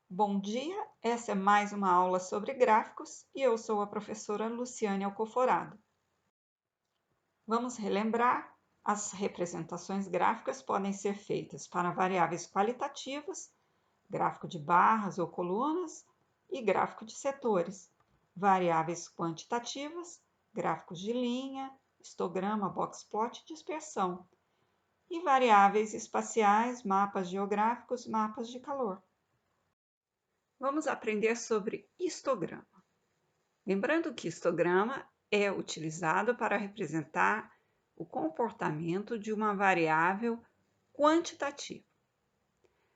Bom dia, essa é mais uma aula sobre gráficos e eu sou a professora Luciane Alcoforado. Vamos relembrar, as representações gráficas podem ser feitas para variáveis qualitativas, gráfico de barras ou colunas, e gráfico de setores, variáveis quantitativas, gráficos de linha, histograma, boxplot e dispersão, e variáveis espaciais, mapas geográficos, mapas de calor. Vamos aprender sobre histograma. Lembrando que histograma é utilizado para representar o comportamento de uma variável quantitativa.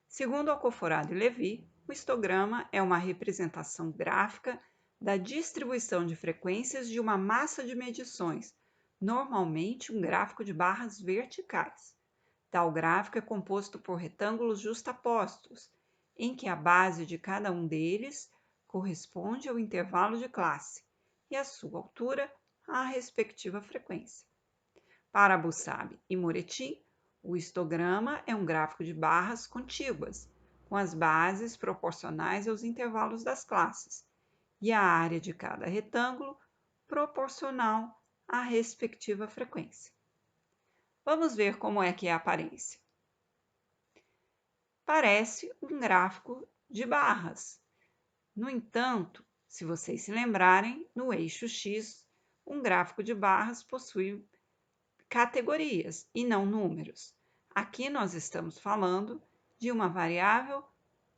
Segundo Alcoforado e Levy, o histograma é uma representação gráfica da distribuição de frequências de uma massa de medições, normalmente um gráfico de barras verticais. Tal gráfico é composto por retângulos justapostos, em que a base de cada um deles corresponde ao intervalo de classe e a sua altura à respectiva frequência. Para Bussab e Moretti, o histograma é um gráfico de barras contíguas, com as bases proporcionais aos intervalos das classes e a área de cada retângulo proporcional à respectiva frequência. Vamos ver como é que é a aparência. Parece um gráfico de barras. No entanto, se vocês se lembrarem, no eixo X, um gráfico de barras possui categorias e não números. Aqui nós estamos falando de uma variável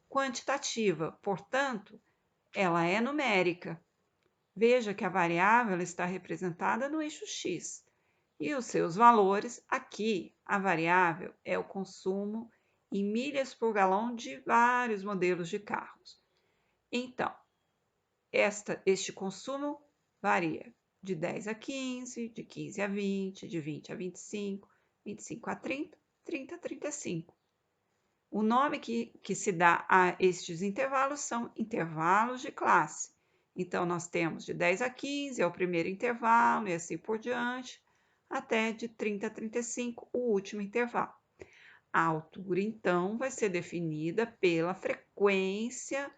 quantitativa, portanto, ela é numérica. Veja que a variável está representada no eixo X e os seus valores, aqui a variável é o consumo em milhas por galão de vários modelos de carros. Então, este consumo varia de 10 a 15, de 15 a 20, de 20 a 25, 25 a 30, 30 a 35. O nome que se dá a estes intervalos são intervalos de classe. Então, nós temos de 10 a 15 é o primeiro intervalo e assim por diante, até de 30 a 35, o último intervalo. A altura, então, vai ser definida pela frequência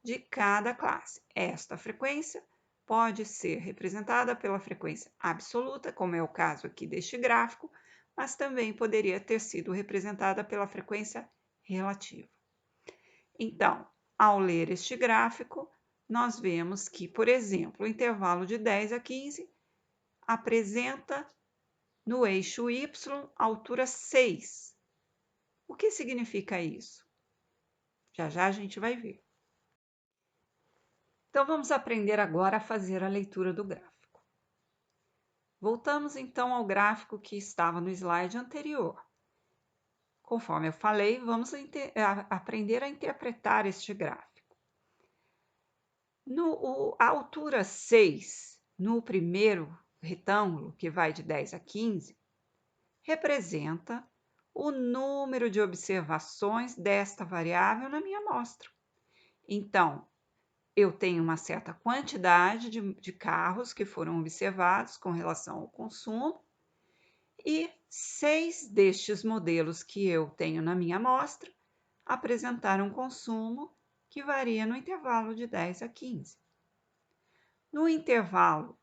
de cada classe. Esta frequência pode ser representada pela frequência absoluta, como é o caso aqui deste gráfico, mas também poderia ter sido representada pela frequência relativa. Então, ao ler este gráfico, nós vemos que, por exemplo, o intervalo de 10 a 15 apresenta no eixo Y a altura 6. O que significa isso? Já já a gente vai ver. Então, vamos aprender agora a fazer a leitura do gráfico. Voltamos então ao gráfico que estava no slide anterior. Conforme eu falei, vamos aprender a interpretar este gráfico. A altura 6, no primeiro retângulo, que vai de 10 a 15, representa o número de observações desta variável na minha amostra. Então, eu tenho uma certa quantidade de carros que foram observados com relação ao consumo e 6 destes modelos que eu tenho na minha amostra apresentaram um consumo que varia no intervalo de 10 a 15. No intervalo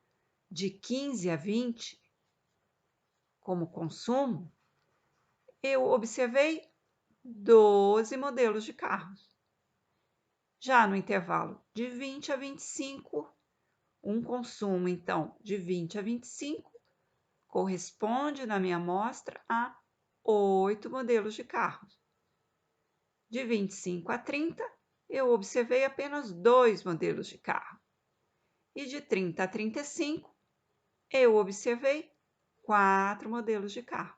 de 15 a 20, como consumo, eu observei 12 modelos de carros. Já no intervalo de 20 a 25, um consumo, então, de 20 a 25, corresponde na minha amostra a 8 modelos de carros. De 25 a 30, eu observei apenas 2 modelos de carro. E de 30 a 35, eu observei 4 modelos de carro.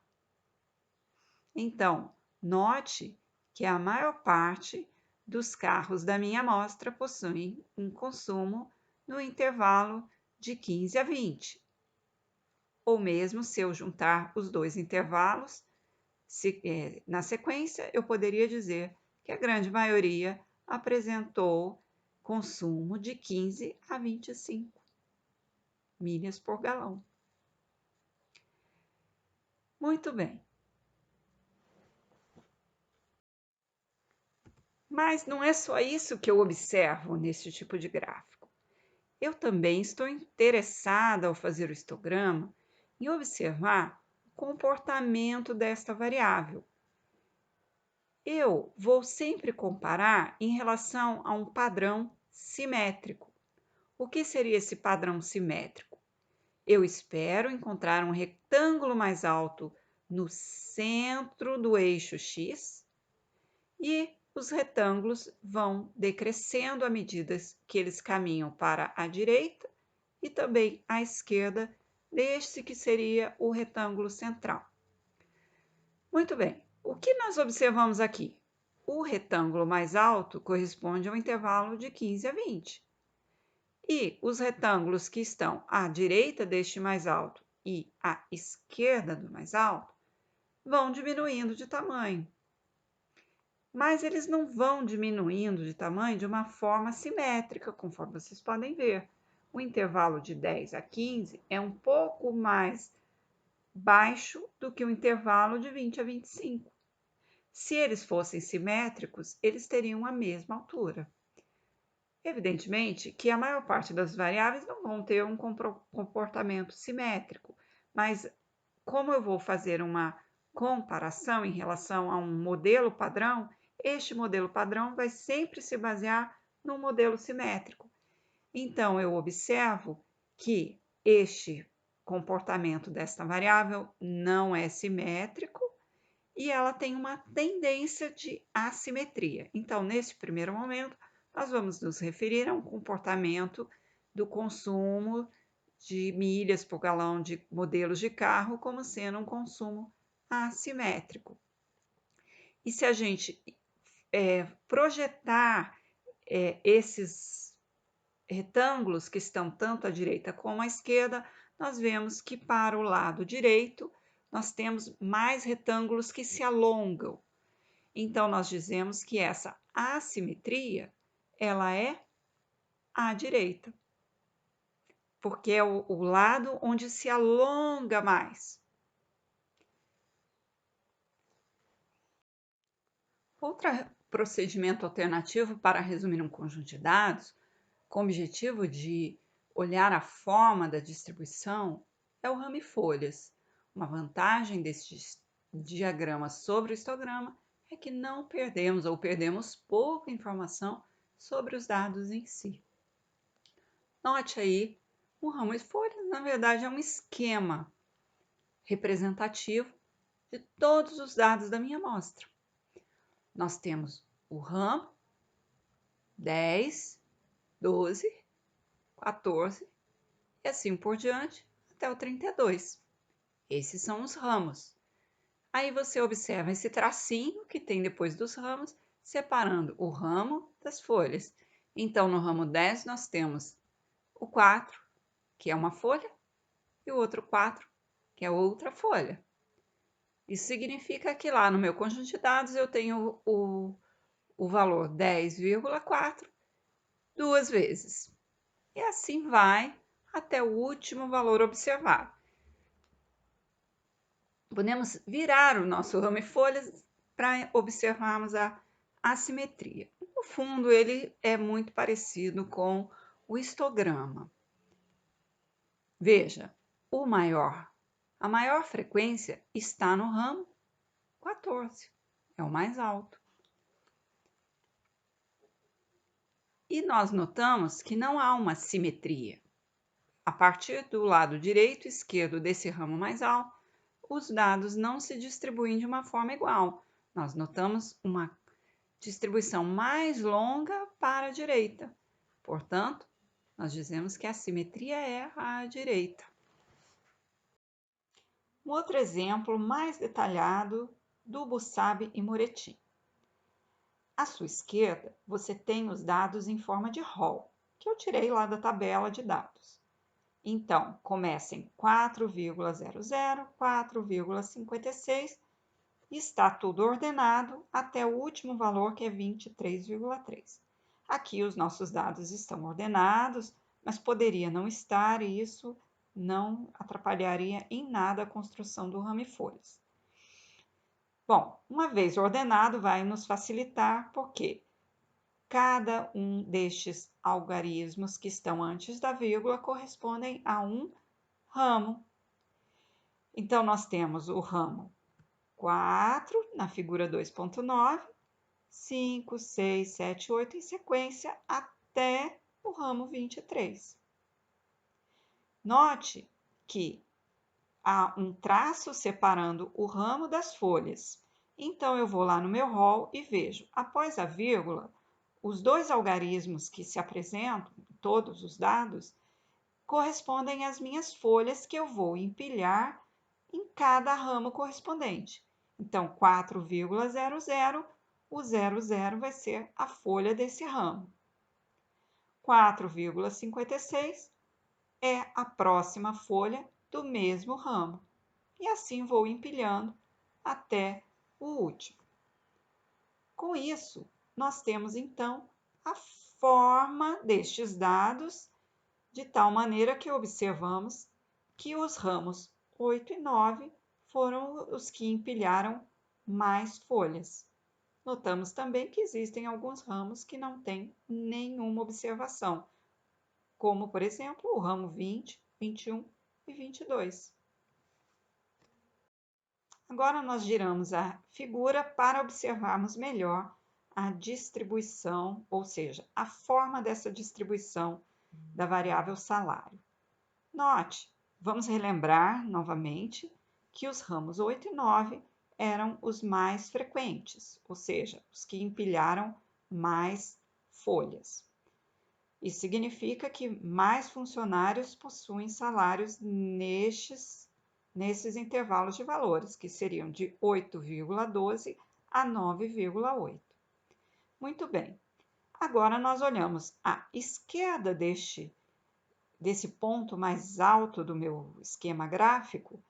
Então, note que a maior parte dos carros da minha amostra possuem um consumo no intervalo de 15 a 20. Ou mesmo se eu juntar os dois intervalos, na sequência, eu poderia dizer que a grande maioria apresentou consumo de 15 a 25 milhas por galão. Muito bem. Mas não é só isso que eu observo nesse tipo de gráfico. Eu também estou interessada, ao fazer o histograma, em observar o comportamento desta variável. Eu vou sempre comparar em relação a um padrão simétrico. O que seria esse padrão simétrico? Eu espero encontrar um retângulo mais alto no centro do eixo X e os retângulos vão decrescendo à medida que eles caminham para a direita e também à esquerda deste que seria o retângulo central. Muito bem, o que nós observamos aqui? O retângulo mais alto corresponde ao intervalo de 15 a 20. E os retângulos que estão à direita deste mais alto e à esquerda do mais alto vão diminuindo de tamanho. Mas eles não vão diminuindo de tamanho de uma forma simétrica, conforme vocês podem ver. O intervalo de 10 a 15 é um pouco mais baixo do que o intervalo de 20 a 25. Se eles fossem simétricos, eles teriam a mesma altura. Evidentemente que a maior parte das variáveis não vão ter um comportamento simétrico, mas como eu vou fazer uma comparação em relação a um modelo padrão, este modelo padrão vai sempre se basear no modelo simétrico. Então, eu observo que este comportamento desta variável não é simétrico e ela tem uma tendência de assimetria. Então, nesse primeiro momento, nós vamos nos referir a um comportamento do consumo de milhas por galão de modelos de carro como sendo um consumo assimétrico. E se a gente projetar esses retângulos que estão tanto à direita como à esquerda, nós vemos que para o lado direito nós temos mais retângulos que se alongam. Então, nós dizemos que essa assimetria ela é à direita, porque é o lado onde se alonga mais. Outro procedimento alternativo para resumir um conjunto de dados, com o objetivo de olhar a forma da distribuição, é o ramifolhas. Uma vantagem deste diagrama sobre o histograma é que não perdemos ou perdemos pouca informação sobre os dados em si. Note aí, um ramifolhas, na verdade, é um esquema representativo de todos os dados da minha amostra. Nós temos o ramo, 10, 12, 14 e assim por diante até o 32. Esses são os ramos. Aí você observa esse tracinho que tem depois dos ramos, separando o ramo das folhas. Então, no ramo 10, nós temos o 4, que é uma folha, e o outro 4, que é outra folha. Isso significa que lá no meu conjunto de dados eu tenho o valor 10,4 duas vezes. E assim vai até o último valor observado. Podemos virar o nosso ramo e folhas para observarmos a assimetria. No fundo, ele é muito parecido com o histograma. Veja, a maior frequência está no ramo 14, é o mais alto. E nós notamos que não há uma simetria. A partir do lado direito e esquerdo desse ramo mais alto, os dados não se distribuem de uma forma igual. Nós notamos uma distribuição mais longa para a direita. Portanto, nós dizemos que a simetria é à direita. Um outro exemplo mais detalhado do Bussabe e Moretti. À sua esquerda, você tem os dados em forma de rol, que eu tirei lá da tabela de dados. Então, começa em 4,00, 4,56 e está tudo ordenado até o último valor, que é 23,3. Aqui os nossos dados estão ordenados, mas poderia não estar e isso não atrapalharia em nada a construção do ramo e folhas. Bom, uma vez ordenado, vai nos facilitar, porque cada um destes algarismos que estão antes da vírgula correspondem a um ramo. Então, nós temos o ramo 4 na figura 2.9, 5, 6, 7, 8 em sequência até o ramo 23. Note que há um traço separando o ramo das folhas. Então, eu vou lá no meu rol e vejo, após a vírgula, os dois algarismos que se apresentam, todos os dados, correspondem às minhas folhas que eu vou empilhar em cada ramo correspondente. Então, 4,00, o 00 vai ser a folha desse ramo. 4,56 é a próxima folha do mesmo ramo. E assim vou empilhando até o último. Com isso, nós temos então a forma destes dados, de tal maneira que observamos que os ramos 8 e 9 foram os que empilharam mais folhas. Notamos também que existem alguns ramos que não têm nenhuma observação, como, por exemplo, o ramo 20, 21 e 22. Agora, nós giramos a figura para observarmos melhor a distribuição, ou seja, a forma dessa distribuição da variável salário. Note, vamos relembrar novamente que os ramos 8 e 9 eram os mais frequentes, ou seja, os que empilharam mais folhas. Isso significa que mais funcionários possuem salários nesses intervalos de valores, que seriam de 8,12 a 9,8. Muito bem. Agora nós olhamos à esquerda desse ponto mais alto do meu esquema gráfico,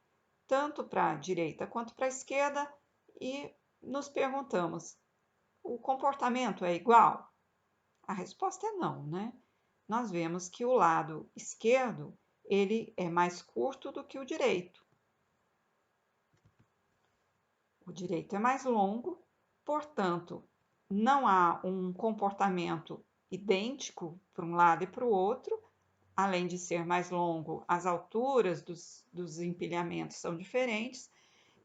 tanto para a direita quanto para a esquerda, e nos perguntamos, o comportamento é igual? A resposta é não, né? Nós vemos que o lado esquerdo, ele é mais curto do que o direito. O direito é mais longo, portanto, não há um comportamento idêntico para um lado e para o outro. Além de ser mais longo, as alturas dos empilhamentos são diferentes.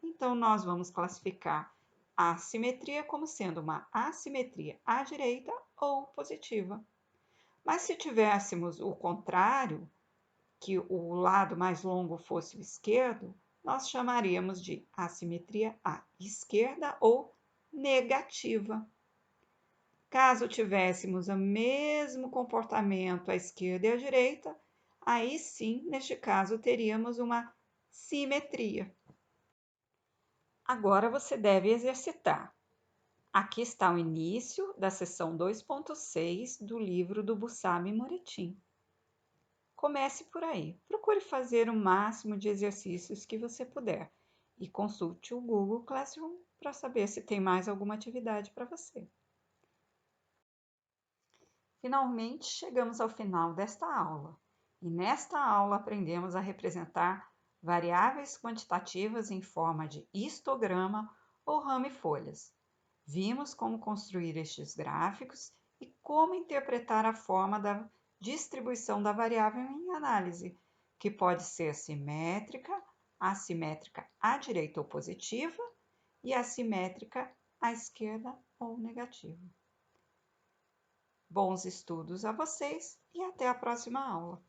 Então, nós vamos classificar a assimetria como sendo uma assimetria à direita ou positiva. Mas se tivéssemos o contrário, que o lado mais longo fosse o esquerdo, nós chamaríamos de assimetria à esquerda ou negativa. Caso tivéssemos o mesmo comportamento à esquerda e à direita, aí sim, neste caso, teríamos uma simetria. Agora você deve exercitar. Aqui está o início da seção 2.6 do livro do Bussab Moretim. Comece por aí. Procure fazer o máximo de exercícios que você puder e consulte o Google Classroom para saber se tem mais alguma atividade para você. Finalmente, chegamos ao final desta aula. E nesta aula aprendemos a representar variáveis quantitativas em forma de histograma ou ramifolhas. Vimos como construir estes gráficos e como interpretar a forma da distribuição da variável em análise, que pode ser simétrica, assimétrica à direita ou positiva e assimétrica à esquerda ou negativa. Bons estudos a vocês e até a próxima aula!